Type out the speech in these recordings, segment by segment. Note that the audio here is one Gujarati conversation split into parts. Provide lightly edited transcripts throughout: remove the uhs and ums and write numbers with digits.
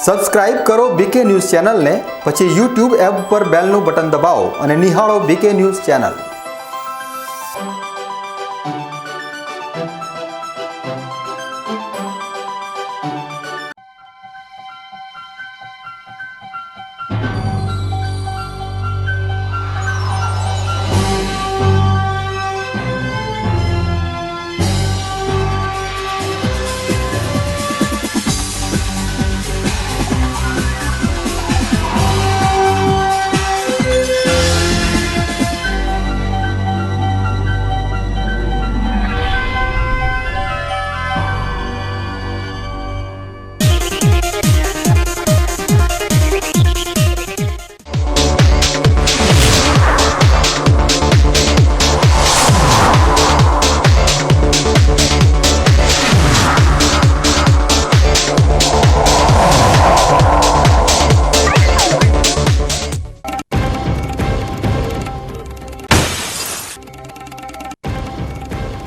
સબસ્ક્રાઇબ કરો બીકે ન્યૂઝ ચેનલને, પછી YouTube એપ પર બેલનું બટન દબાવો અને નિહાળો બીકે ન્યૂઝ ચેનલ।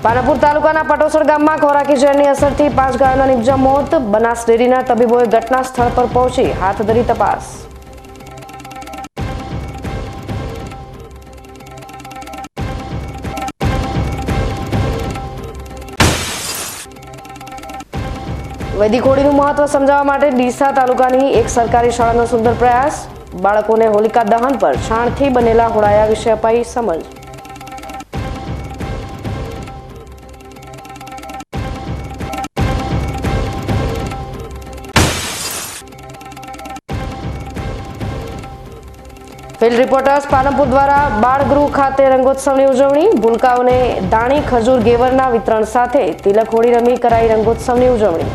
પાલનપુર તાલુકાના પટોસર ગામમાં ખોરાકી ઝેરની અસરથી 5 ગાયોના નિપજા મોત। બનાસ ડેરીના તબીબોએ ઘટના સ્થળ પર પહોંચી હાથ ધરી તપાસ। વૈદિક હોળીનું મહત્વ સમજાવવા માટે ડીસા તાલુકાની એક સરકારી શાળાનો સુંદર પ્રયાસ। બાળકોને હોલિકા દહન પર છાણથી બનેલા હોળાયા વિશે અપાઈ સમજ। ફિલ્ડ રિપોર્ટર્સ પાલનપુર દ્વારા બાળગૃહ ખાતે રંગોત્સવની ઉજવણી। ભૂલકાઓને દાણી ખજૂર ગેવરના વિતરણ સાથે તિલક હોળી રમી કરાઈ રંગોત્સવની ઉજવણી।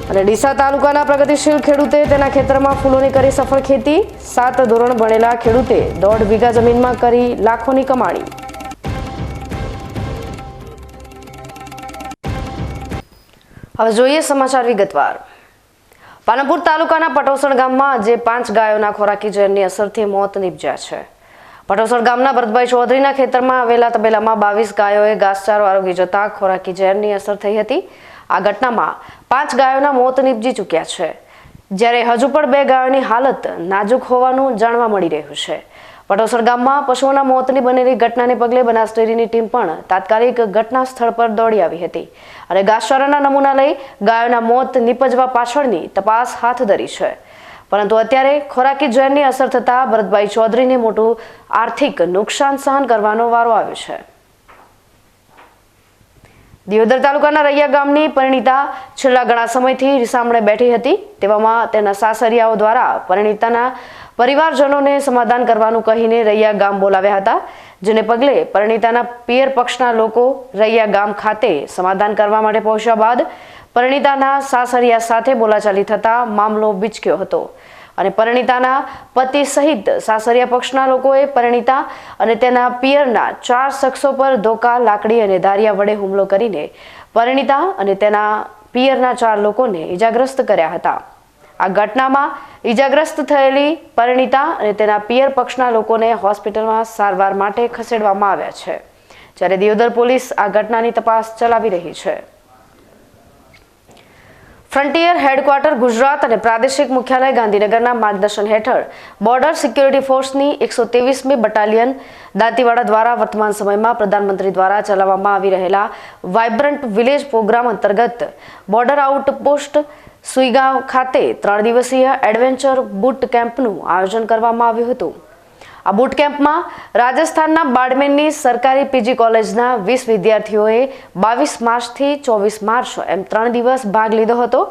અને ડીસા તાલુકાના પ્રગતિશીલ ખેડૂતે તેના ખેતરમાં ફૂલોની કરી સફળ ખેતી। 7 ધોરણ ભણેલા ખેડૂતે 1.5 વીઘા જમીનમાં કરી લાખોની કમાણી। હવે જોઈએ સમાચાર વિગતવાર। પાલનપુર તાલુકાના પટોસર ગામમાં આજે 5 ગાયોના ખોરાકી ઝેરની અસરથી મોત નીપજ્યા છે। પટોસર ગામના ભરતભાઈ ચૌધરીના ખેતરમાં આવેલા તબેલામાં 22 ગાયોએ ઘાસચારો આરોગી જતા ખોરાકી ઝેરની અસર થઈ હતી। આ ઘટનામાં 5 ગાયોના મોત નીપજી ચૂક્યા છે, જ્યારે હજુ પણ 2 ગાયોની હાલત નાજુક હોવાનું જાણવા મળી રહ્યું છે। પટોસર ગામમાં પશુઓના મોતની બનેલી ઘટનાને પગલે બનાસ ડેરીની ટીમ પણ તાત્કાલિક ઘટના સ્થળ પર દોડી આવી હતી અને ઘાસચારાના નમૂના લઈ ગાયોના મોત નીપજવા પાછળની તપાસ હાથ ધરી છે। પરંતુ અત્યારે ખોરાકી ઝેરની અસર થતા ભરતભાઈ ચૌધરીને મોટું આર્થિક નુકસાન સહન કરવાનો વારો આવ્યો છે। દિયોદર તાલુકાના રૈયા ગામની પરિણીતા છેલ્લા ઘણા સમયથી રીસામણે બેઠી હતી। તેવામાં તેના સાસરિયાઓ દ્વારા પરિણીતાના પરિવારજનોને સમાધાન કરવાનું કહીને રૈયા ગામ બોલાવ્યા હતા, જેને પગલે પરિણીતાના પિયર પક્ષના લોકો રૈયા ગામ ખાતે સમાધાન કરવા માટે પહોંચ્યા બાદ પરિણીતાના સાસરિયા સાથે બોલાચાલી થતા મામલો બીચક્યો હતો અને પરિણીતાના પતિ સહિત સાસરિયા પક્ષના લોકોએ પરિણીતા અને તેના પિયરના 4 શખ્સો પર ધોકા, લાકડી અને ધારિયા વડે હુમલો કરીને પરિણીતા અને તેના પિયરના 4 લોકોને ઈજાગ્રસ્ત કર્યા હતા। આ ઘટનામાં ઈજાગ્રસ્ત થયેલી પરિણીતા અને તેના પિયર પક્ષના લોકોને હોસ્પિટલમાં સારવાર માટે ખસેડવામાં આવ્યા છે, જ્યારે દિયોદર પોલીસ આ ઘટનાની તપાસ ચલાવી રહી છે। ફ્રન્ટિયર હેડક્વાર્ટર ગુજરાત અને પ્રાદેશિક મુખ્યાલય ગાંધીનગરના માર્ગદર્શન હેઠળ બોર્ડર સિક્યુરિટી ફોર્સની 123મી બટાલિયન દાંતીવાડા દ્વારા વર્તમાન સમયમાં પ્રધાનમંત્રી દ્વારા ચલાવવામાં આવી રહેલા વાઇબ્રન્ટ વિલેજ પ્રોગ્રામ અંતર્ગત બોર્ડર આઉટપોસ્ટ સુઈગાંવ ખાતે 3 દિવસીય એડવેન્ચર બૂટ કેમ્પનું આયોજન કરવામાં આવ્યું હતું। આ બૂટ કેમ્પમાં રાજસ્થાનના બાડમેરની સરકારી પીજી કોલેજના 20 વિદ્યાર્થીઓએ 22 માર્ચથી 24 માર્ચ એમ 3 દિવસ ભાગ લીધો હતો।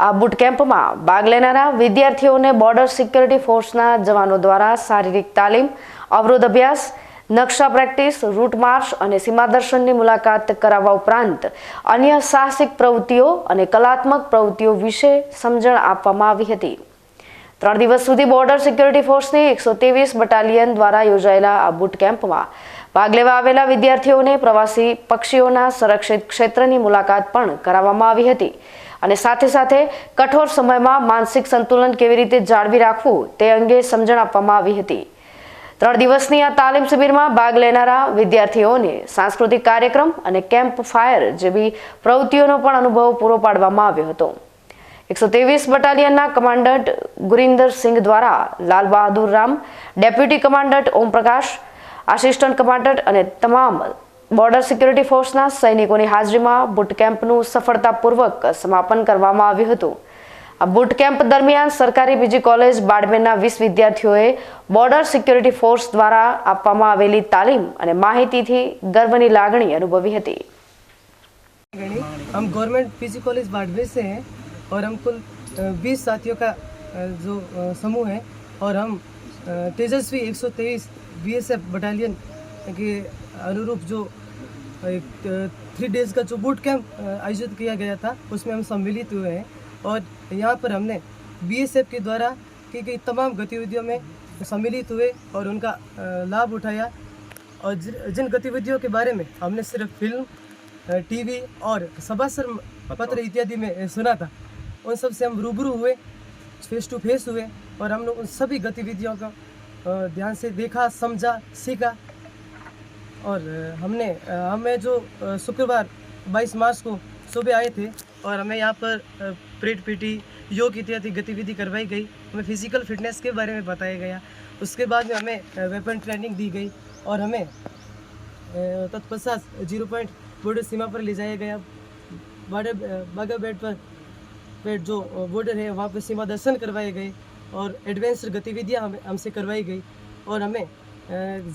આ બૂટ કેમ્પમાં ભાગ લેનારા વિદ્યાર્થીઓને બોર્ડર સિક્યુરિટી ફોર્સના જવાનો દ્વારા શારીરિક તાલીમ, અવરોધ અભ્યાસ, નકશા પ્રેક્ટિસ, રૂટ માર્ચ અને સીમા દર્શનની મુલાકાત કરાવવા ઉપરાંત અન્ય સાહસિક પ્રવૃત્તિઓ અને કલાત્મક પ્રવૃત્તિઓ વિશે સમજણ આપવામાં આવી હતી। 3 દિવસ સુધી બોર્ડર સિક્યુરિટી ફોર્સની 123 બટાલિયન દ્વારા યોજાયેલા આ બૂટ કેમ્પમાં ભાગ લેવા આવેલા વિદ્યાર્થીઓને પ્રવાસી પક્ષીઓના સંરક્ષિત ક્ષેત્રની મુલાકાત પણ કરાવવામાં આવી હતી અને સાથે સાથે કઠોર સમયમાં માનસિક સંતુલન કેવી રીતે જાળવી રાખવું તે અંગે સમજણ આપવામાં આવી હતી। 3 દિવસની આ તાલીમ શિબિરમાં ભાગ લેનારા વિદ્યાર્થીઓને સાંસ્કૃતિક કાર્યક્રમ અને કેમ્પ ફાયર જેવી પ્રવૃત્તિઓનો પણ અનુભવ પૂરો પાડવામાં આવ્યો હતો. 123 બટાલિયનના કમાન્ડન્ટ ગુરિંદર સિંઘ દ્વારા Lal Bahadur Ram, deputy commandant Om Prakash, assistant commandant અને તમામ બોર્ડર સિક્યુરિટી ફોર્સના સૈનિકોની હાજરીમાં બુટ કેમ્પનું સફળતાપૂર્વક સમાપન કરવામાં આવ્યું હતું. આ બુટ કેમ્પ દરમિયાન સરકારી પીજી કોલેજ બાડમેરના 20 વિદ્યાર્થીઓએ બોર્ડર સિક્યુરિટી ફોર્સ દ્વારા આપવામાં આવેલી તાલીમ અને માહિતીથી ગર્વની લાગણી અનુભવી હતી. हम गवर्नमेंट पीजी कॉलेज बाड़मेर से हैं और हम कुल 20 साथियों का जो समूह है और हम तेजस्वी 123 बीएसएफ बटालियन के अनुरूप जो 3 डेज़ का जो बूट कैंप आयोजित किया गया था उसमें हम सम्मिलित हुए हैं और यहाँ पर हमने बीएसएफ के द्वारा की गई तमाम गतिविधियों में सम्मिलित हुए और उनका लाभ उठाया. और जिन गतिविधियों के बारे में हमने सिर्फ फिल्म, टीवी और सभासर पत्र इत्यादि में सुना था, उन सब से हम रूबरू हुए, फेस टू फेस हुए और हम लोग उन सभी गतिविधियों का ध्यान से देखा, समझा, सीखा. और हमें जो शुक्रवार 22 मार्च को सुबह आए थे और हमें यहाँ पर परेड पीटी, योग इत्यादि गतिविधि करवाई गई. हमें फिजिकल फिटनेस के बारे में बताया गया. उसके बाद में हमें वेपन ट्रेनिंग दी गई और हमें तत्पश्चात 0 पॉइंट बॉर्डर सीमा पर ले जाया गया. बागा बेट पर जो बॉर्डर है वहाँ पर सीमा दर्शन करवाए गए और एडवेंचर गतिविधियाँ हमसे करवाई गई. और हमें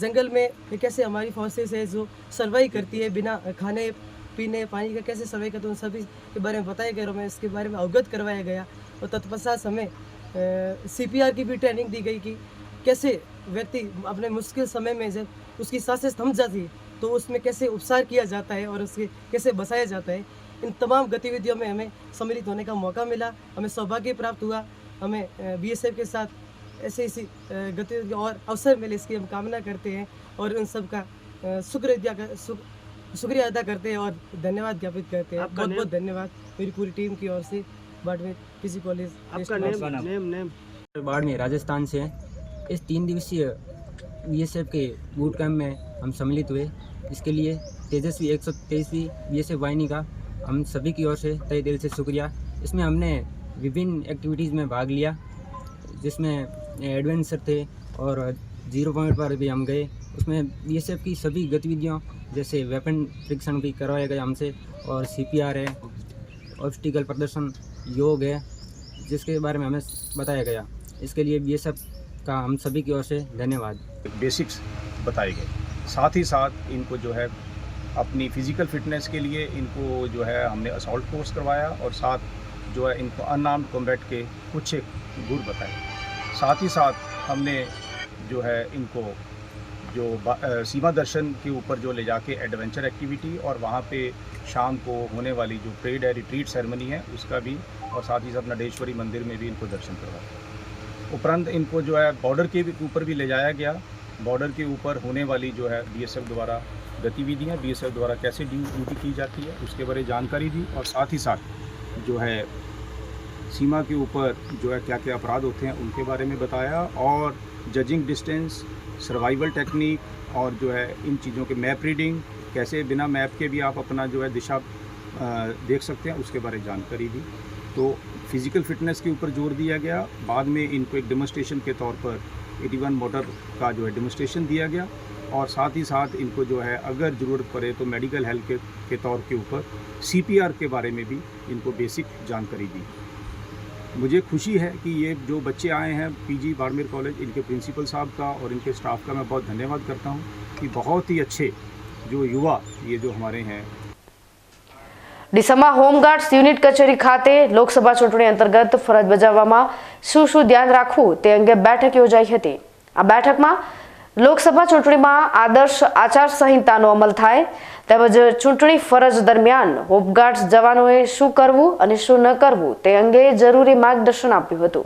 जंगल में कैसे हमारी फोर्सेस है जो सर्वाइव करती है बिना खाने पीने पानी का कैसे सर्वाइव करते हैं, उन सभी के बारे में बताया गया और हमें इसके बारे में अवगत करवाया गया. और तत्पश्चात हमें CPR की भी ट्रेनिंग दी गई कि कैसे व्यक्ति अपने मुश्किल समय में जब उसकी सांसें थम जाती है तो उसमें कैसे उपचार किया जाता है और उसके कैसे बचाया जाता है. इन तमाम गतिविधियों में हमें सम्मिलित होने का मौका मिला. हमें सौभाग्य प्राप्त हुआ. हमें BSF के साथ ऐसे गतिविधि और अवसर मिले इसकी हम कामना करते हैं और उन सब का शुक्रिया अदा करते हैं और धन्यवाद ज्ञापित करते हैं. बहुत बहुत धन्यवाद मेरी पूरी टीम की ओर से बाड़मेर पीजी कॉलेज. आपका नेम? बाड़मेर राजस्थान से है. इस 3 दिवसीय BSF के बूट कैंप में हम सम्मिलित हुए. इसके लिए तेजस्वी 123वीं BSF वाहिनी का हम सभी की ओर से तहे दिल से शुक्रिया. इसमें हमने विभिन्न एक्टिविटीज़ में भाग लिया जिसमें एडवेंचर थे और 0 पॉइंट पर भी हम गए. उसमें BSF की सभी गतिविधियों जैसे वेपन परीक्षण भी करवाया गया हमसे और CPR है, ऑब्स्टिकल प्रदर्शन, योग है जिसके बारे में हमें बताया गया. इसके लिए BSF का हम सभी की ओर से धन्यवाद. बेसिक्स बताए गए. साथ ही साथ इनको जो है अपनी फिज़िकल फिटनेस के लिए इनको जो है हमने असॉल्ट कोर्स करवाया और साथ जो है इनको अनआर्म्ड कॉम्बैट के कुछ गुर बताए. साथ ही साथ हमने जो है इनको जो सीमा दर्शन के ऊपर जो ले जाके एडवेंचर एक्टिविटी और वहाँ पे शाम को होने वाली जो परेड है, रिट्रीट सेरेमनी है उसका भी और साथ ही साथ नडेश्वरी मंदिर में भी इनको दर्शन करवाया. उपरांत इनको जो है बॉर्डर के ऊपर भी ले जाया गया. बॉर्डर के ऊपर होने वाली जो है BSF द्वारा गतिविधियाँ, BSF द्वारा कैसे ड्यूटी की जाती है उसके बारे में जानकारी दी और साथ ही साथ जो है सीमा के ऊपर जो है क्या क्या अपराध होते हैं उनके बारे में बताया और जजिंग डिस्टेंस, सर्वाइवल टेक्निक और जो है इन चीज़ों के मैप रीडिंग कैसे बिना मैप के भी आप अपना जो है दिशा देख सकते हैं उसके बारे में जानकारी दी. तो फिज़िकल फिटनेस के ऊपर जोर दिया गया. बाद में इनको एक डेमोन्स्ट्रेशन के तौर पर 81 मोटर का जो है डेमोन्स्ट्रेशन दिया गया और साथ ही साथ इनको जो है अगर ज़रूरत पड़े तो मेडिकल हेल्प के तौर के ऊपर CPR के बारे में भी इनको बेसिक जानकारी दी. मुझे खुशी है कि ये जो बच्चे आए हैं PG बाड़मेर कॉलेज, इनके प्रिंसिपल साहब का और इनके स्टाफ का मैं बहुत धन्यवाद करता हूँ कि बहुत ही अच्छे जो युवा ये जो हमारे हैं. ડીસામાં હોમગાર્ડ્સ યુનિટ કચેરી ખાતે લોકસભા ચૂંટણી અંતર્ગત ફરજ બજાવવામાં શું ધ્યાન રાખવું તે અંગે બેઠક યોજાઈ હતી. આ બેઠકમાં લોકસભા ચૂંટણીમાં આદર્શ આચાર સંહિતાનો અમલ થાય તેમજ ચૂંટણી ફરજ દરમિયાન હોમગાર્ડ્સ જવાનોએ શું કરવું અને શું ન કરવું તે અંગે જરૂરી માર્ગદર્શન આપ્યું હતું.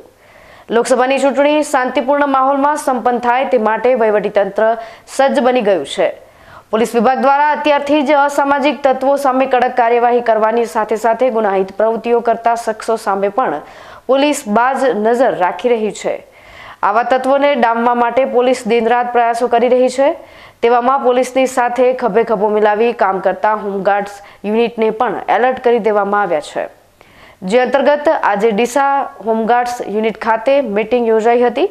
લોકસભાની ચૂંટણી શાંતિપૂર્ણ માહોલમાં સંપન્ન થાય તે માટે વહીવટીતંત્ર સજ્જ બની ગયું છે. પોલીસ વિભાગ દ્વારા અત્યારથી જ અસામાજિક તત્વો સામે કડક કાર્યવાહી કરવાની સાથે સાથે ગુનાહિત પ્રવૃત્તિઓ કરતા શખ્સો સામે પણ પોલીસ બાજ નજર રાખી રહી છે. આવા તત્વોને ડામવા માટે પોલીસ દિનરાત પ્રયાસો કરી રહી છે। તેવામાં પોલીસની સાથે ખભે ખભો મિલાવી કામ કરતા હોમગાર્ડ્સ યુનિટને પણ એલર્ટ કરી દેવામાં આવ્યા છે, જે અંતર્ગત આજે ડીસા હોમગાર્ડ્સ યુનિટ ખાતે મીટિંગ યોજાઈ હતી।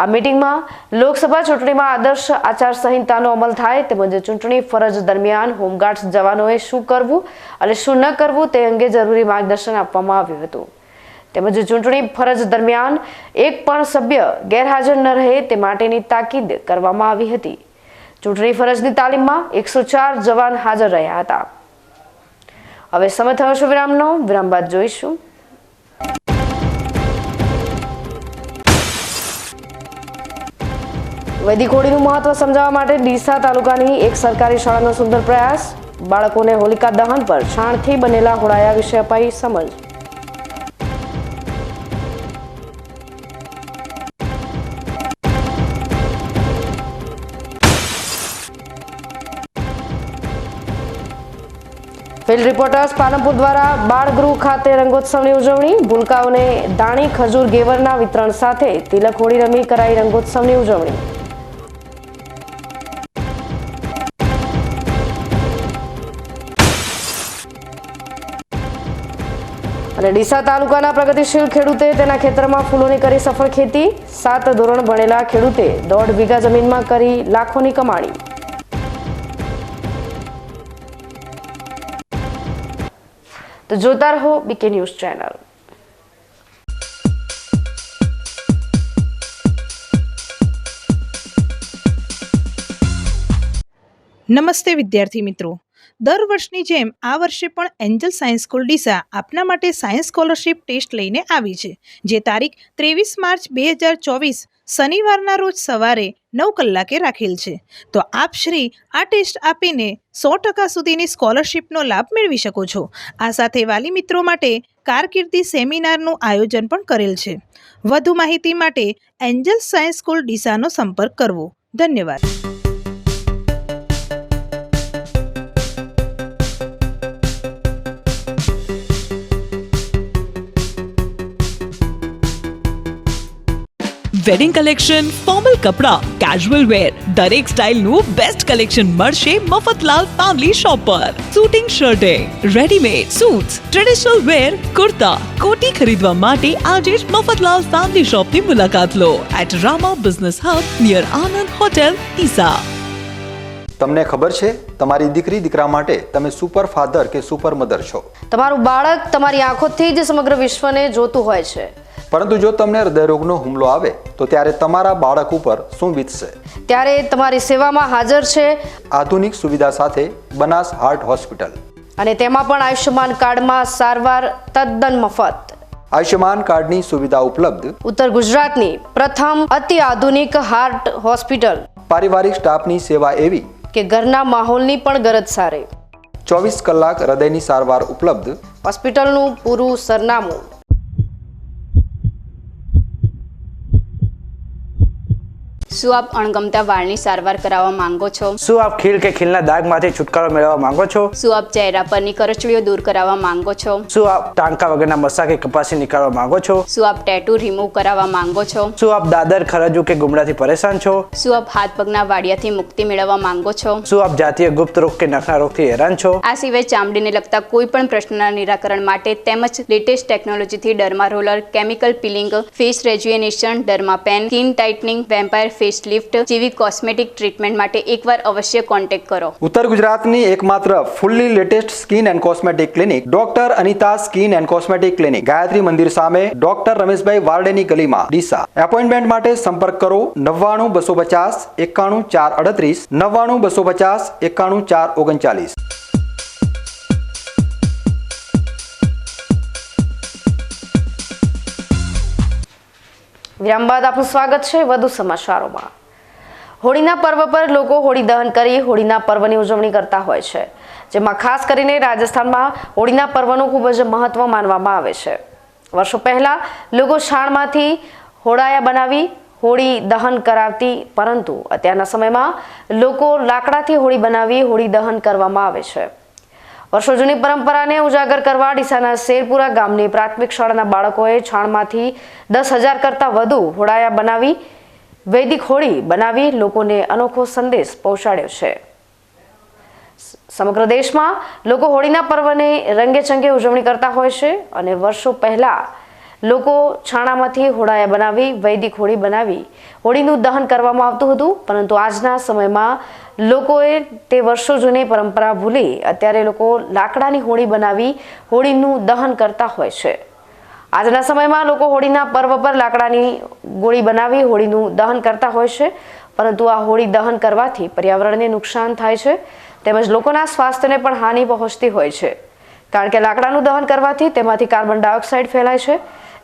આ મીટિંગમાં લોકસભા ચૂંટણીમાં આદર્શ આચારસંહિતાનો અમલ થાય તેમજ ચૂંટણી ફરજ દરમિયાન હોમગાર્ડ્સ જવાનોએ શું કરવું અને શું ન કરવું તે અંગે જરૂરી માર્ગદર્શન આપવામાં આવ્યું હતું। તેમજ ચૂંટણી ફરજ દરમિયાન એક પણ સભ્ય ગેરહાજર ન રહે તે માટેની તાકીદ કરવામાં આવી હતી। ચૂંટણી ફરજની તાલીમમાં 104 જવાન હાજર રહ્યા હતા। હવે સમય થયો છે વિરામનો। વિરામ બાદ જોઈશું વૈદિક હોળીનું મહત્વ સમજાવવા માટે ડીસા તાલુકાની એક સરકારી શાળાનો સુંદર પ્રયાસ। બાળકોને હોલિકા દહન પર છાણથી બનેલા હોળાયા વિશે અપાઈ સમજ। ફિલ્ડ રિપોર્ટર્સ પાલનપુર દ્વારા બાળગૃહ ખાતે રંગોત્સવની ઉજવણી। ભૂલકાઓને દાણી ખજૂર ગેવરના વિતરણ સાથે તિલક હોળી રમી કરાઈ રંગોત્સવની ઉજવણી। અને ડીસા તાલુકાના પ્રગતિશીલ ખેડૂતે તેના ખેતરમાં ફૂલોની કરી સફળ ખેતી। 7 ધોરણ ભણેલા ખેડૂતે 1.5 વીઘા જમીનમાં કરી લાખોની કમાણી। તો જોતા રહો બીકે ન્યૂઝ ચેનલ। નમસ્તે વિદ્યાર્થી મિત્રો, દર વર્ષની જેમ આ વર્ષે પણ એન્જલ સાયન્સ સ્કૂલ ડીસા આપના માટે સાયન્સ સ્કોલરશિપ ટેસ્ટ લઈને આવી છે, જે તારીખ 23 માર્ચ 2024 શનિવારના રોજ સવારે 9 કલાકે રાખેલ છે। તો આપ શ્રી આ ટેસ્ટ આપીને 100% સુધીની સ્કોલરશિપનો લાભ મેળવી શકો છો। આ સાથે વાલી મિત્રો માટે કારકિર્દી સેમિનારનું આયોજન પણ કરેલ છે। વધુ માહિતી માટે એન્જલ સાયન્સ સ્કૂલ ડીસાનો સંપર્ક કરવો। ધન્યવાદ। વેડિંગ કલેક્શન, ફોર્મલ કપડાં, કેઝ્યુઅલ વેર, દરેક સ્ટાઇલનું બેસ્ટ કલેક્શન મળશે મફતલાલ ફેમિલી શોપ પર। શૂટિંગ શર્ટે, readymade suits, traditional wear, kurta, કોટી ખરીદવા માટે આજે જ મફતલાલ ફેમિલી શોપની મુલાકાત લો at Rama business hub near Anand hotel Deesa. તમને ખબર છે તમારી દીકરી દીકરા માટે તમે સુપર ફાધર કે સુપર મધર છો। તમારું બાળક તમારી આંખોથી જ સમગ્ર વિશ્વને જોતું હોય છે, પરંતુ જો તમને હૃદયરોગનો હુમલો આવે તો ત્યારે તમારા બાળક ઉપર શું વીતશે? ત્યારે તમારી સેવામાં હાજર છે આધુનિક સુવિધા સાથે બનાસ હાર્ટ હોસ્પિટલ, અને તેમાં પણ આયુષ્યમાન કાર્ડમાં સારવાર તદ્દન મફત। આયુષ્યમાન કાર્ડની સુવિધા ઉપલબ્ધ ઉત્તર ગુજરાતની પ્રથમ અતિ આધુનિક હાર્ટ હોસ્પિટલ। પારિવારિક સ્ટાફની સેવા એવી કે ઘરના માહોલની પણ ગરજ સારે। 24 કલાક હૃદયની સારવાર ઉપલબ્ધ। હોસ્પિટલનું પૂરું સરનામું। શું આપ અણગમતા વાળની સારવાર કરાવવા માંગો છો? શું આપ ખીલ કે ખીલના દાગમાંથી છુટકારો મેળવવા માંગો છો? શું આપ ચહેરા પરની કરચલીઓ દૂર કરાવવા માંગો છો? શું આપ ટાંકા વગરના મસા કે કપાસી નીકાળવા માંગો છો? શું આપ ટેટુ રિમૂવ કરાવવા માંગો છો? શું આપ દાદર, ખરજુ કે ગુમડાથી પરેશાન છો? શું આપ હાથ પગના વાડિયાથી મુક્તિ મેળવવા માંગો છો? શું આપ જાતીય ગુપ્ત રોગ કે નખના રોગથી હેરાન છો? આ સિવાય ચામડીને લગતા કોઈ પણ પ્રશ્નના નિરાકરણ માટે તેમજ લેટેસ્ટ ટેકનોલોજીથી derma roller, chemical peeling, face rejuvenation, derma pen, skin tightening, vampire face lift જેવી કોસ્મેટિક ટ્રીટમેન્ટ માટે એકવાર અવશ્ય કોન્ટેક્ટ કરો। ઉત્તર ગુજરાતની એકમાત્ર fully latest skin and cosmetic clinic doctor Anita skin and cosmetic clinic, Gayatri Mandir સામે, ડોક્ટર રમેશભાઈ વારડેની ગલીમાં, ડીસા। એપોઇન્ટમેન્ટ માટે સંપર્ક કરો 99 250 91 438 99 250 91 439। વિરામ બાદ આપનું સ્વાગત છે વધુ સમાચારોમાં। હોળીના પર્વ પર લોકો હોળી દહન કરી હોળીના પર્વની ઉજવણી કરતા હોય છે, જેમાં ખાસ કરીને રાજસ્થાનમાં હોળીના પર્વનું ખૂબ જ મહત્વ માનવામાં આવે છે। વર્ષો પહેલા લોકો છાણમાંથી હોળાયા બનાવી હોળી દહન કરાવતી, પરંતુ અત્યારના સમયમાં લોકો લાકડાથી હોળી બનાવી હોળી દહન કરવામાં આવે છે। વર્ષો જૂની પરંપરાને ઉજાગર કરવા ડીસાના શેરપુરા ગામની પ્રાથમિક શાળાના બાળકોએ છાણમાંથી 10,000 કરતાં વધુ હોળાયા બનાવી વૈદિક હોળી બનાવી લોકોને અનોખો સંદેશ પહોંચાડ્યો છે. સમગ્ર દેશમાં લોકો હોળીના પર્વની રંગેચંગે ઉજવણી કરતા હોય છે અને વર્ષો પહેલા લોકો છાણામાંથી હોળાયા બનાવી વૈદિક હોળી બનાવી હોળીનું દહન કરવામાં આવતું હતું, પરંતુ આજના સમયમાં લોકોએ તે વર્ષો જૂની પરંપરા ભૂલી અત્યારે લોકો લાકડાની હોળી બનાવી હોળીનું દહન કરતા હોય છે. આજના સમયમાં લોકો હોળીના પર્વ પર લાકડાની ગોળી બનાવી હોળીનું દહન કરતા હોય છે, પરંતુ આ હોળી દહન કરવાથી પર્યાવરણને નુકસાન થાય છે તેમજ લોકોના સ્વાસ્થ્યને પણ હાનિ પહોંચતી હોય છે, કારણ કે લાકડાનું દહન કરવાથી તેમાંથી કાર્બન ડાયોક્સાઇડ ફેલાય છે,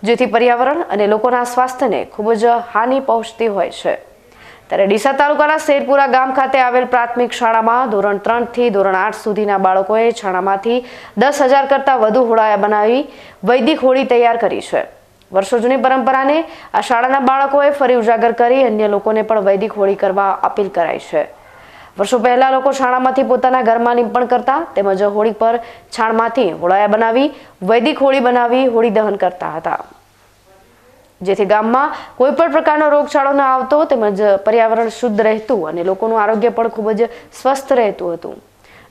જેથી પર્યાવરણ અને લોકોના સ્વાસ્થ્યને ખૂબ જ હાનિ પહોંચતી હોય છે. ત્યારે ડીસા તાલુકાના શેરપુરા ગામ ખાતે આવેલ પ્રાથમિક શાળામાં ધોરણ 3 થી ધોરણ 8 સુધીના બાળકોએ છાણામાંથી 10,000 કરતાં વધુ હોળાયા બનાવી વૈદિક હોળી તૈયાર કરી છે. વર્ષો જૂની પરંપરાને આ શાળાના બાળકોએ ફરી ઉજાગર કરી અન્ય લોકોને પણ વૈદિક હોળી કરવા અપીલ કરાઈ છે. વર્ષો પહેલા લોકો છાણામાંથી પોતાના ઘરમાં લીંપણ કરતા તેમજ હોળી પર છાણમાંથી હોળાયા બનાવી વૈદિક હોળી બનાવી હોળી દહન કરતા હતા, જેથી ગામમાં કોઈ પણ પ્રકારનો રોગચાળો ન આવતો તેમજ પર્યાવરણ શુદ્ધ રહેતું અને લોકોનું આરોગ્ય પણ ખૂબ જ સ્વસ્થ રહેતું હતું.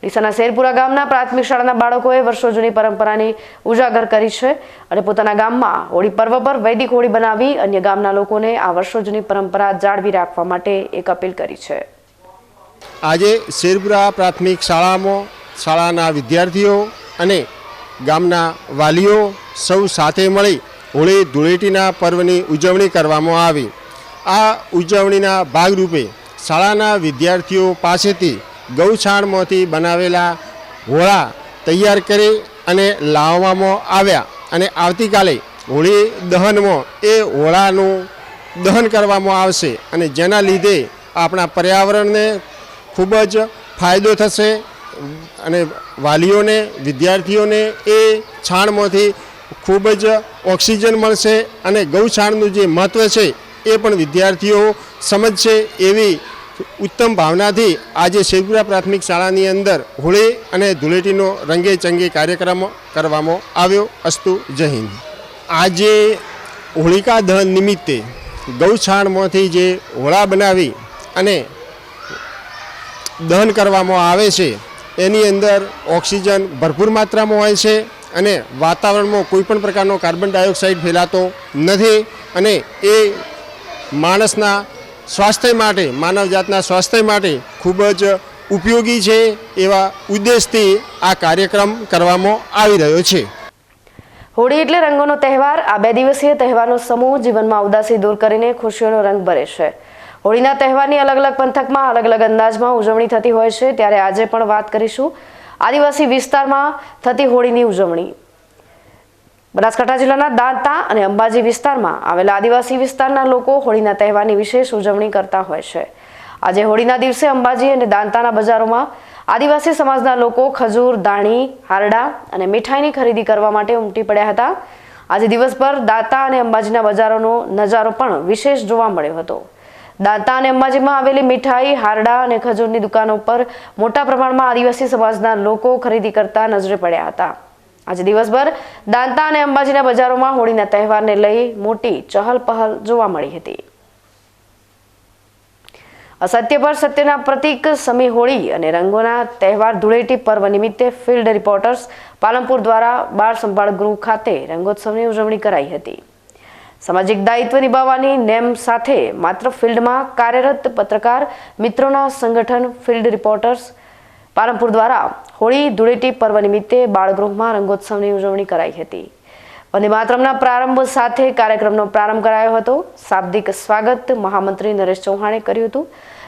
ડીસાના શેરપુરા ગામના પ્રાથમિક શાળાના બાળકોએ વર્ષો જૂની પરંપરાની ઉજાગર કરી છે અને પોતાના ગામમાં હોળી પર્વ પર વૈદિક હોળી બનાવી અન્ય ગામના લોકોને આ વર્ષો જૂની પરંપરા જાળવી રાખવા માટે એક અપીલ કરી છે. આજે શેરપુરા પ્રાથમિક શાળાના વિદ્યાર્થીઓ અને ગામના વાલીઓ સૌ સાથે મળી હોળી ધૂળેટીના પર્વની ઉજવણી કરવામાં આવી. આ ઉજવણીના ભાગરૂપે શાળાના વિદ્યાર્થીઓ પાસેથી ગૌછાણમાંથી બનાવેલા હોળા તૈયાર કરી અને લાવવામાં આવ્યા અને આવતીકાલે હોળી દહનમાં એ હોળાનું દહન કરવામાં આવશે અને જેના લીધે આપણા પર્યાવરણને ખૂબ જ ફાયદો થશે અને વાલીઓને વિદ્યાર્થીઓને એ છાણમાંથી ખૂબ જ ઓક્સિજન મળશે અને ગૌછાણનું જે મહત્ત્વ છે એ પણ વિદ્યાર્થીઓ સમજશે એવી ઉત્તમ ભાવનાથી આજે શેરપુરા પ્રાથમિક શાળાની અંદર હોળી અને ધૂળેટીનો રંગે ચંગે કાર્યક્રમ કરવામાં આવ્યો. અસ્તુ જય હિન્દ. આજે હોળિકા દહન નિમિત્તે ગૌછાણમાંથી જે હોળા બનાવી અને દહન કરવામાં આવે છે એની અંદર ઓક્સિજન ભરપૂર માત્રામાં હોય છે અને વાતાવરણમાં કોઈ પણ પ્રકારનો કાર્બન ડાયોક્સાઇડ ફેલાતો નથી અને એ માણસના સ્વાસ્થ્ય માટે માનવજાતના સ્વાસ્થ્ય માટે ખૂબ જ ઉપયોગી છે એવા ઉદ્દેશથી આ કાર્યક્રમ કરવામાં આવી રહ્યો છે. હોળી એટલે રંગોનો તહેવાર. આ 2 દિવસીય તહેવારનો સમૂહ જીવનમાં ઉદાસી દૂર કરીને ખુશીઓનો રંગ ભરે છે. હોળીના તહેવારની અલગ અલગ પંથકમાં અલગ અલગ અંદાજમાં ઉજવણી થતી હોય છે, ત્યારે આજે પણ વાત કરીશું આદિવાસી વિસ્તારમાં થતી હોળીની ઉજવણી. બનાસકાંઠા જિલ્લાના દાંતા અને અંબાજી વિસ્તારમાં આવેલા આદિવાસી વિસ્તારના લોકો હોળીના તહેવારની વિશેષ ઉજવણી કરતા હોય છે. આજે હોળીના દિવસે અંબાજી અને દાંતાના બજારોમાં આદિવાસી સમાજના લોકો ખજૂર, દાણી, હારડા અને મીઠાઈની ખરીદી કરવા માટે ઉમટી પડ્યા હતા. આજે દિવસભર દાંતા અને અંબાજીના બજારોનો નજારો પણ વિશેષ જોવા મળ્યો હતો. દાંતા અને અંબાજીમાં આવેલી મીઠાઈ, હારડા અને ખજૂરની દુકાનો પર મોટા પ્રમાણમાં આદિવાસી સમાજના લોકો ખરીદી કરતા નજરે પડ્યા હતા. આજે દિવસભર દાંતા અને અંબાજીના બજારોમાં હોળીના તહેવારને લઈ મોટી ચહલ પહલ જોવા મળી હતી. અસત્ય પર સત્યના પ્રતીક સમી હોળી અને રંગોના તહેવાર ધૂળેટી પર્વ નિમિત્તે ફિલ્ડ રિપોર્ટર્સ પાલનપુર દ્વારા બાળ સંભાળ ગૃહ ખાતે રંગોત્સવની ઉજવણી કરાઈ હતી. સામાજિક દાયિત્વ નિભાવવાની નેમ સાથે માત્ર ફિલ્ડમાં કાર્યરત પત્રકાર મિત્રોના સંગઠન ફિલ્ડ રિપોર્ટર્સ પાલનપુર દ્વારા હોળી ધૂળેટી પર્વ નિમિત્તે બાળગૃહમાં રંગોત્સવની ઉજવણી કરાઈ હતી. વંદે માતરમના પ્રારંભ સાથે કાર્યક્રમનો પ્રારંભ કરાયો હતો. શાબ્દિક સ્વાગત મહામંત્રી નરેશ ચૌહાણે કર્યું હતું,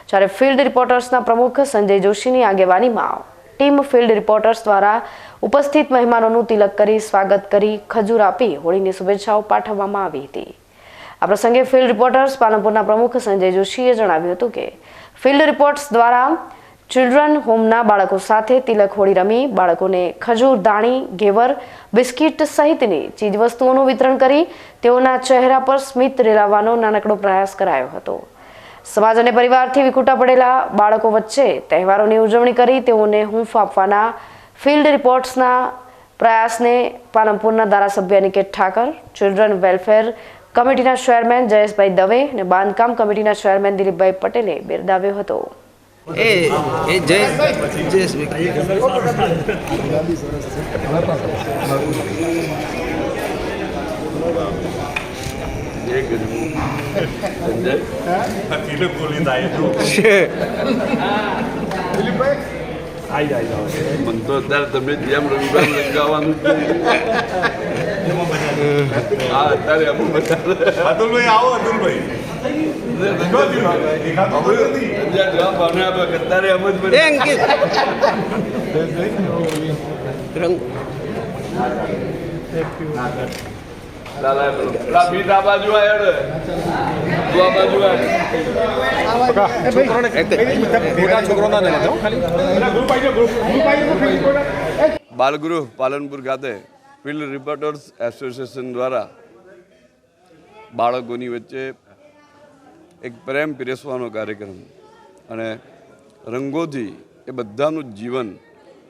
જ્યારે ફિલ્ડ રિપોર્ટર્સના પ્રમુખ સંજય જોશીની આગેવાનીમાં ટીમ ફિલ્ડ રિપોર્ટર્સ દ્વારા ઉપસ્થિત મહેમાનોનું તિલક કરી સ્વાગત કરી ખજૂર આપી હોળીની શુભેચ્છાઓ પાઠવવામાં આવી હતી. આ પ્રસંગે ફિલ્ડ રિપોર્ટર્સ પાલનપુરના પ્રમુખ સંજય જોશીએ જણાવ્યું હતું કે ફિલ્ડ રિપોર્ટ્સ દ્વારા ચિલ્ડ્રન હોમના બાળકો સાથે તિલક હોળી રમી બાળકોને ખજૂર, દાણી, ઘેવર, બિસ્કિટ સહિતની ચીજવસ્તુઓનું વિતરણ કરી તેઓના ચહેરા પર સ્મિત રેલાવવાનો નાનકડો પ્રયાસ કરાયો હતો. સમાજ અને પરિવારથી વિખૂટા પડેલા બાળકો વચ્ચે તહેવારોની ઉજવણી કરી તેઓને હૂંફ આપવાના ફિલ્ડ રિપોર્ટ્સના પ્રયાસને પાલનપુરના ધારાસભ્ય અનિકેત ઠાકર, ચિલ્ડ્રન વેલફેર કમિટીના ચેરમેન જયેશભાઈ દવે અને બાંધકામ કમિટીના ચેરમેન દિલીપભાઈ પટેલે બિરદાવ્યો હતો. મને તો અત્યારે તમે જેમ રવિવાર લગાવવાનું હા અત્યારે અમુક અતુલભાઈ આવો અતુલભાઈ અત્યારે અમુક બાલગૃહ પાલનપુર ખાતે ફિલ્ડ રિપોર્ટર્સ એસોસિએશન દ્વારા બાળકોની વચ્ચે એક પ્રેમ પીરસવાનો કાર્યક્રમ અને રંગોથી એ બધાનું જીવન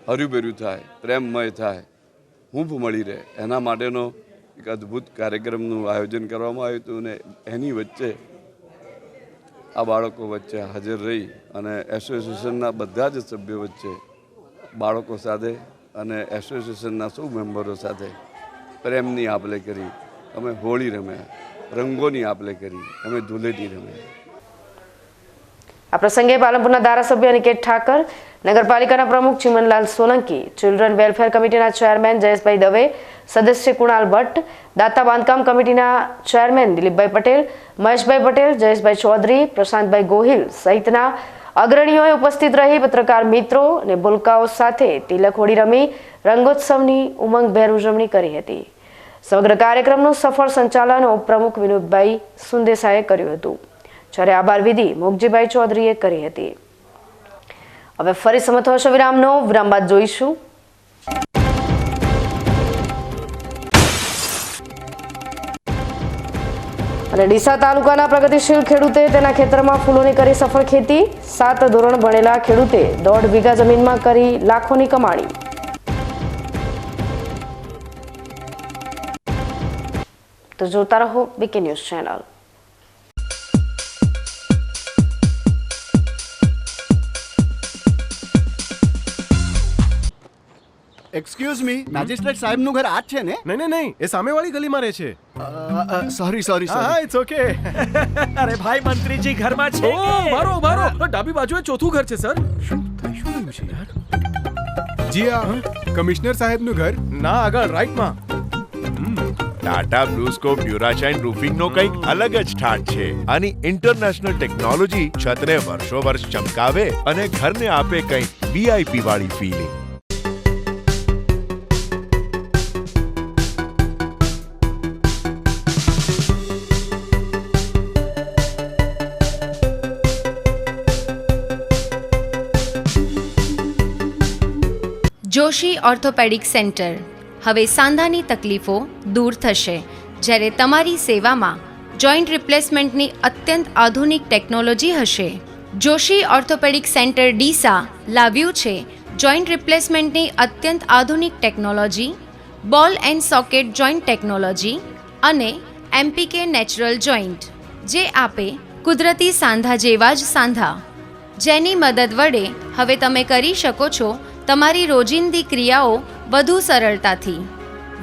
હર્યુભર્યું થાય, પ્રેમમય થાય, હૂંફ મળી રહે એના માટેનો એક અદ્ભુત કાર્યક્રમનું આયોજન કરવામાં આવ્યું હતું. અને એની વચ્ચે આ બાળકો વચ્ચે હાજર રહી અને એસોસિએશનના બધા જ સભ્યો વચ્ચે બાળકો સાથે અને એસોસિએશનના સૌ મેમ્બરો સાથે પ્રેમની આપ-લે કરી. અમે હોળી રમ્યા, રંગોની આપ-લે કરી, અમે ધૂળેટી રમ્યા. આ પ્રસંગે પાલનપુરના ધારાસભ્ય અનિકેત ઠાકર, નગરપાલિકાના પ્રમુખ ચિમનલાલ સોલંકી, ચિલ્ડ્રન વેલફેર કમિટીના ચેરમેન જયેશભાઈ દવે, સદસ્ય કુણાલ ભટ્ટ, દાતા બાંધકામ કમિટીના ચેરમેન દિલીપભાઈ પટેલ, મહેશભાઈ પટેલ, જયેશભાઈ ચૌધરી, પ્રશાંતભાઈ ગોહિલ સહિતના અગ્રણીઓએ ઉપસ્થિત રહી પત્રકાર મિત્રો અને ભૂલકાઓ સાથે તિલક હોળી રમી રંગોત્સવની ઉમંગભેર ઉજવણી કરી હતી. સમગ્ર કાર્યક્રમનું સફળ સંચાલન ઉપપ્રમુખ વિનોદભાઈ સુંદેસાએ કર્યું હતું, જ્યારે આભાર વિધિ મોગજીભાઈ ચૌધરીએ કરી હતી. હવે ફરી સમય થશે વિરામનો. વિરામ બાદ જોઈશું. અને ડીસા તાલુકાના પ્રગતિશીલ ખેડૂતે તેના ખેતરમાં ફૂલોની કરી સફળ ખેતી. 7 ધોરણ ભણેલા ખેડૂતે 1.5 વીઘા જમીનમાં કરી લાખોની કમાણી. તો જોતા રહો BK news channel. Excuse me, magistrate સાહેબનું ઘર આ જ છે ને? નહીં, એ સામેવાળી ગલીમાં રહે છે. સોરી. હા, ઇટ્સ ઓકે. અરે ભાઈ, મંત્રીજી ઘરમાં છે. મારો ડાબી બાજુએ ચોથું ઘર છે સર. શું થયું છે યાર? જી હા, કમિશનર સાહેબનું ઘર. ના, આગળ રાઈટમાં. ટાટા બ્લુસ્કોપ ડ્યુરાશાઇન રૂફિંગ નો કંઈક અલગ જ ઠાઠ છે. આની ઇન્ટરનેશનલ ટેકનોલોજી છતને વર્ષો વર્ષ ચમકાવે અને ઘરને આપે કંઈક VIP વાળી ફીલિંગ. Joshi orthopaedic centre. હવે સાંધાની તકલીફો દૂર થશે, જ્યારે તમારી સેવામાં જોઈન્ટ રિપ્લેસમેન્ટની અત્યંત આધુનિક ટેકનોલોજી હશે. જોશી ઓર્થોપેડિક સેન્ટર ડીસા લાવ્યું છે જોઈન્ટ રિપ્લેસમેન્ટની અત્યંત આધુનિક ટેકનોલોજી, બોલ એન્ડ સોકેટ જોઈન્ટ ટેકનોલોજી અને MPK નેચરલ જોઈન્ટ, જે આપે કુદરતી સાંધા જેવા જ સાંધા, જેની મદદ વડે હવે તમે કરી શકો છો તમારી રોજિંદી ક્રિયાઓ વધુ સરળતાથી.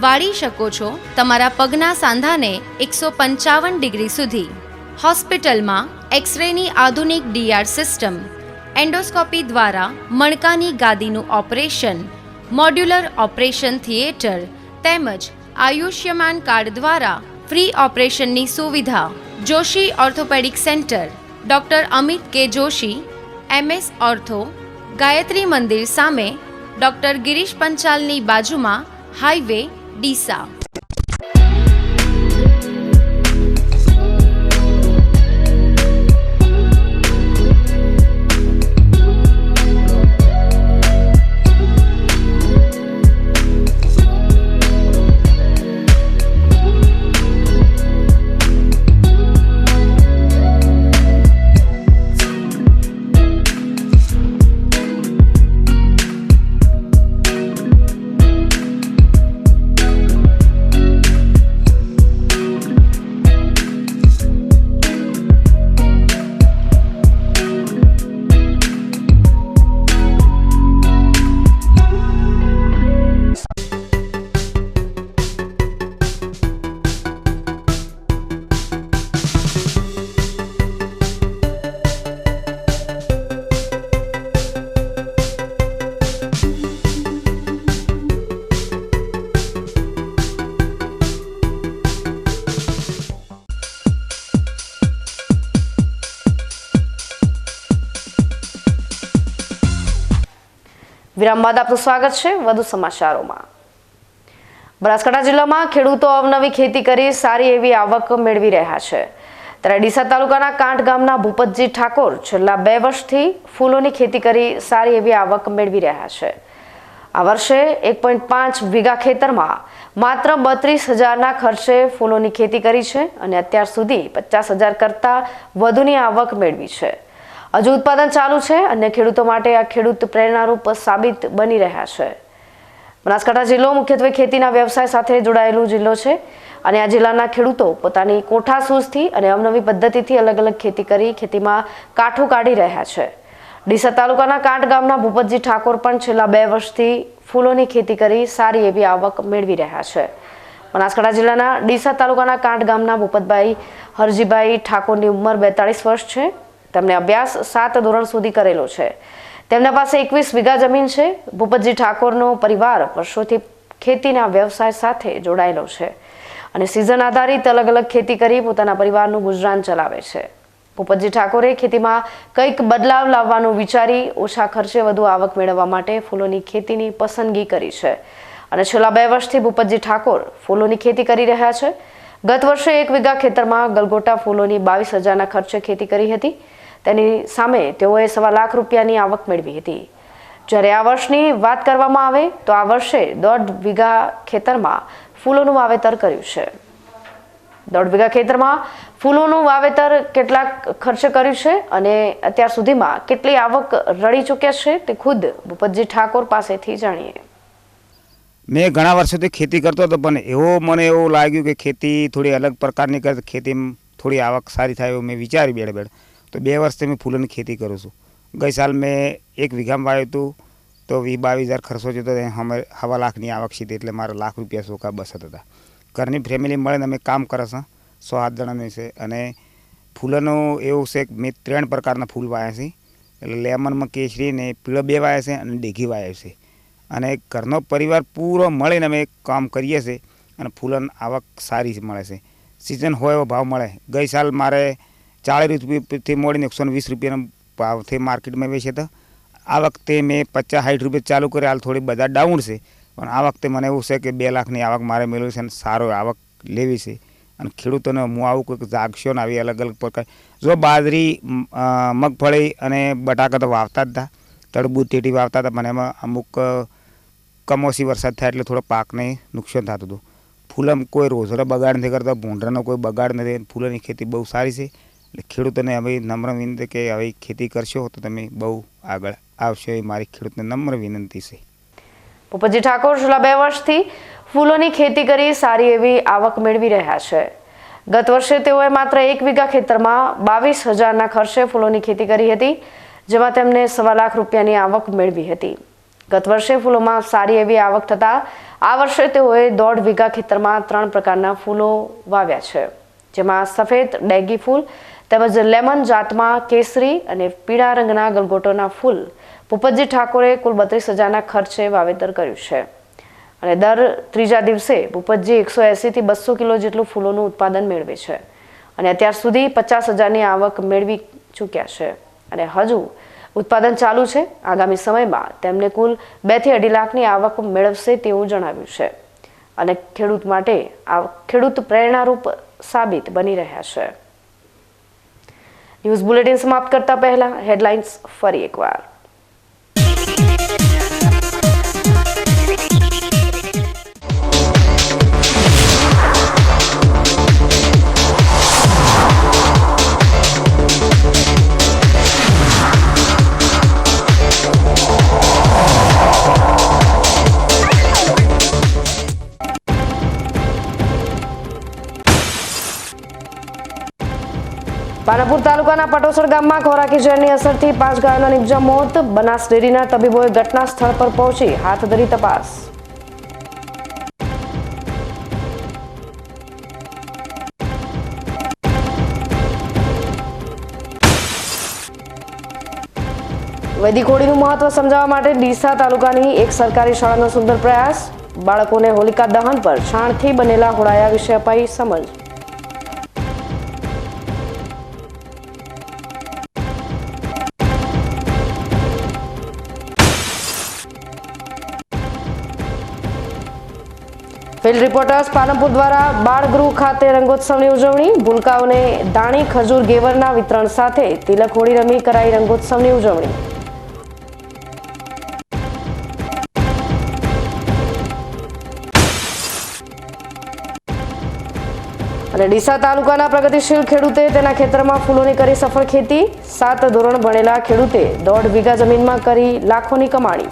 વાળી શકો છો તમારા પગના સાંધાને 155 ડિગ્રી સુધી. હોસ્પિટલમાં એક્સરેની આધુનિક DR સિસ્ટમ, એન્ડોસ્કોપી દ્વારા મણકાની ગાદીનું ઓપરેશન, મોડ્યુલર ઓપરેશન થિયેટર તેમજ આયુષ્યમાન કાર્ડ દ્વારા ફ્રી ઓપરેશનની સુવિધા. Joshi orthopaedic centre, doctor Amit કે જોશી, MS ઓર્થો, ગાયત્રી મંદિર સામે, ડૉક્ટર ગિરીશ પંચાલની બાજુમાં, હાઈવે, ડીસા. વિરામ બાદ આપનું સ્વાગત છે વધુ સમાચારોમાં. બનાસકાંઠા જિલ્લામાં ખેડૂતો અવનવી ખેતી કરી સારી એવી આવક મેળવી રહ્યા છે. ત્યારે ડીસા તાલુકાના કાંઠ ગામના ભૂપતજી ઠાકોર છેલ્લા 2 વર્ષથી ફૂલોની ખેતી કરી સારી એવી આવક મેળવી રહ્યા છે. આ વર્ષે 1.5 વીઘા ખેતરમાં માત્ર 32,000ના ખર્ચે ફૂલોની ખેતી કરી છે અને અત્યાર સુધી 50,000 કરતાં વધુની આવક મેળવી છે. હજુ ઉત્પાદન ચાલુ છે અને ખેડૂતો માટે આ ખેડૂત પ્રેરણારૂપ સાબિત બની રહ્યા છે. બનાસકાંઠા જિલ્લો મુખ્યત્વે ખેતીના વ્યવસાય સાથે જોડાયેલો જિલ્લો છે અને આ જિલ્લાના ખેડૂતો પોતાની કોઠાસૂઝથી અને અવનવી પદ્ધતિથી અલગ અલગ ખેતી કરી ખેતીમાં કાઠું કાઢી રહ્યા છે. ડીસા તાલુકાના કાંઠ ગામના ભૂપતજી ઠાકોર પણ છેલ્લા 2 વર્ષથી ફૂલોની ખેતી કરી સારી એવી આવક મેળવી રહ્યા છે. બનાસકાંઠા જિલ્લાના ડીસા તાલુકાના કાંઠ ગામના ભૂપતભાઈ હરજીભાઈ ઠાકોરની ઉંમર 42 વર્ષ છે. તેમણે અભ્યાસ 7 ધોરણ સુધી કરેલો છે. તેમના પાસે 21 વીઘા જમીન છે. ભૂપતજી ઠાકોરનો પરિવાર વર્ષોથી ખેતીના વ્યવસાય સાથે જોડાયેલો છે અને સિઝન આધારિત અલગ અલગ ખેતી કરી પોતાના પરિવારનું ગુજરાન ચલાવે છે. ભૂપતજી ઠાકોરે ખેતીમાં કંઈક બદલાવ લાવવાનું વિચારી ઓછા ખર્ચે વધુ આવક મેળવવા માટે ફૂલોની ખેતીની પસંદગી કરી છે અને છેલ્લા 2 વર્ષથી ભૂપતજી ઠાકોર ફૂલોની ખેતી કરી રહ્યા છે. ગત વર્ષે 1 વીઘા ખેતરમાં ગલગોટા ફૂલોની 22,000ના ખર્ચે ખેતી કરી હતી. તેની સામે તેઓએ 1.25 લાખ રૂપિયાની આવક મેળવી હતી. જ્યારે આ વર્ષની વાત કરવામાં આવે તો આ વર્ષે 1.5 વીઘા ખેતરમાં ફૂલોનું વાવેતર કર્યું છે. 1.5 વીઘા ખેતરમાં ફૂલોનું વાવેતર કેટલાક ખર્ચે કર્યું છે અને અત્યાર સુધીમાં કેટલી આવક રળી ચૂક્યા છે તે ખુદ ભૂપતજી ઠાકોર પાસેથી જાણીએ. મેં ઘણા વર્ષોથી ખેતી કરતો હતો પણ મને એવું લાગ્યું કે ખેતી થોડી અલગ પ્રકારની કરે ખેતીમાં થોડી આવક સારી થાય એવું મેં વિચારી બેડ તો 2 વર્ષથી મેં ફૂલોની ખેતી કરું છું. ગઈ સાલ મેં 1 વીઘામાં વાવ્યું હતું તો 22,000 ખર્ચો થયો તો અમે 1.5 લાખની આવક સીધી એટલે મારા લાખ રૂપિયા સોખા બસત હતા. ઘરની ફેમિલી મળીને અમે કામ કરે છે 6-7 જણાની છે અને ફૂલોનું એવું છે કે મેં 3 પ્રકારના ફૂલ વાવ્યા છે. એટલે લેમનમાં કેસરી ને પીળો 2 વાવ્યા છે અને ડેઘી વાવ્યા છે અને ઘરનો પરિવાર પૂરો મળીને અમે કામ કરીએ છીએ અને ફૂલોની આવક સારી મળે છે. સિઝન હોય એવો ભાવ મળે. ગઈ સાલ મારે 40 રૂપિયાથી મોડીને 120 રૂપિયાના ભાવથી માર્કેટમાં વેચે તો આ વખતે મેં 50-60 રૂપિયા ચાલુ કરી. હાલ થોડી બજાર ડાઉન છે પણ આ વખતે મને એવું છે કે 2 લાખની આવક મારે મેળવી છે અને સારો આવક લેવી છે અને ખેડૂતોને હું આવું કોઈક જાગશો ને આવી અલગ અલગ પ્રકાર જો બાજરી મગફળી અને બટાકા તો વાવતા જ હતા. તરબૂચ ટેટી વાવતા હતા પણ એમાં અમુક કમોસમી વરસાદ થાય એટલે થોડો પાકને નુકસાન થતું હતું. ફૂલમાં કોઈ રોજરો બગાડ નથી કરતા, ભૂંડરાનો કોઈ બગાડ નથી. ફૂલોની ખેતી બહુ સારી છે એટલે ખેડૂતોને હવે નમ્ર વિનંતી કે હવે ખેતી કરશો તો તમે બહુ આગળ આવશો એ મારી ખેડૂતને નમ્ર વિનંતી છે. ભૂપતજી ઠાકોર છેલ્લા 2 વર્ષથી ફૂલોની ખેતી કરી સારી એવી આવક મેળવી રહ્યા છે. ગત વર્ષે તેઓએ માત્ર 1 વીઘા ખેતરમાં 22,000ના ખર્ચે ફૂલોની ખેતી કરી હતી જેમાં તેમને 1.25 લાખ રૂપિયાની આવક મેળવી હતી. ગત વર્ષે ફૂલોમાં સારી એવી આવક થતાં આ વર્ષે તેઓએ 1.5 વીઘા ખેતરમાં 3 પ્રકારના ફૂલો વાવ્યા છે જેમાં સફેદ ડેગી ફૂલ તેમજ લેમન જાતમાં કેસરી અને પીળા રંગના ગલગોટોના ફૂલ ભૂપતજી ઠાકોરે કુલ 32,000ના ખર્ચે વાવેતર કર્યું છે અને દર 3જા દિવસે ભૂપતજી 180થી 200 કિલો જેટલું ફૂલોનું ઉત્પાદન મેળવે છે અને અત્યાર સુધી 50,000ની આવક મેળવી ચૂક્યા છે અને હજુ ઉત્પાદન ચાલુ છે. આગામી સમયમાં તેમને કુલ 2 થી 2.5 લાખની આવક મેળવશે તેવું જણાવ્યું છે અને ખેડૂત માટે આ ખેડૂત પ્રેરણારૂપ સાબિત બની રહ્યા છે. ન્યૂઝ બુલેટિન સમાપ્ત કરતા પહેલા હેડલાઇન્સ ફરી એકવાર. પાલનપુર તાલુકાના પટોસર ગામમાં ખોરાકી ઝેરની અસરથી 5 ગાયોના નિપજ્યા મોત. બનાસ ડેરીના તબીબોએ ઘટના સ્થળ પર પહોંચી હાથ ધરી તપાસ. વૈદિક હોળીનું મહત્વ સમજાવવા માટે ડીસા તાલુકાની એક સરકારી શાળાનો સુંદર પ્રયાસ. બાળકોને હોલિકા દહન પર છાણથી બનેલા હોળાયા વિશે અપાઈ સમજ. ફિલ્ડ રિપોર્ટર્સ પાલનપુર દ્વારા બાળગૃહ ખાતે રંગોત્સવની ઉજવણી. ભૂલકાઓને દાણી, ખજૂર, ગેવરના વિતરણ સાથે તિલક હોળી રમી કરાઈ રંગોત્સવની ઉજવણી. અને ડીસા તાલુકાના પ્રગતિશીલ ખેડૂતે તેના ખેતરમાં ફૂલોની કરી સફળ ખેતી. 7 ધોરણ ભણેલા ખેડૂતે 1.5 વીઘા જમીનમાં કરી લાખોની કમાણી.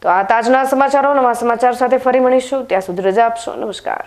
તો આ તાજના સમાચારો. નવા સમાચાર સાથે ફરી મળીશું. ત્યાં સુધી રજા આપશો. નમસ્કાર.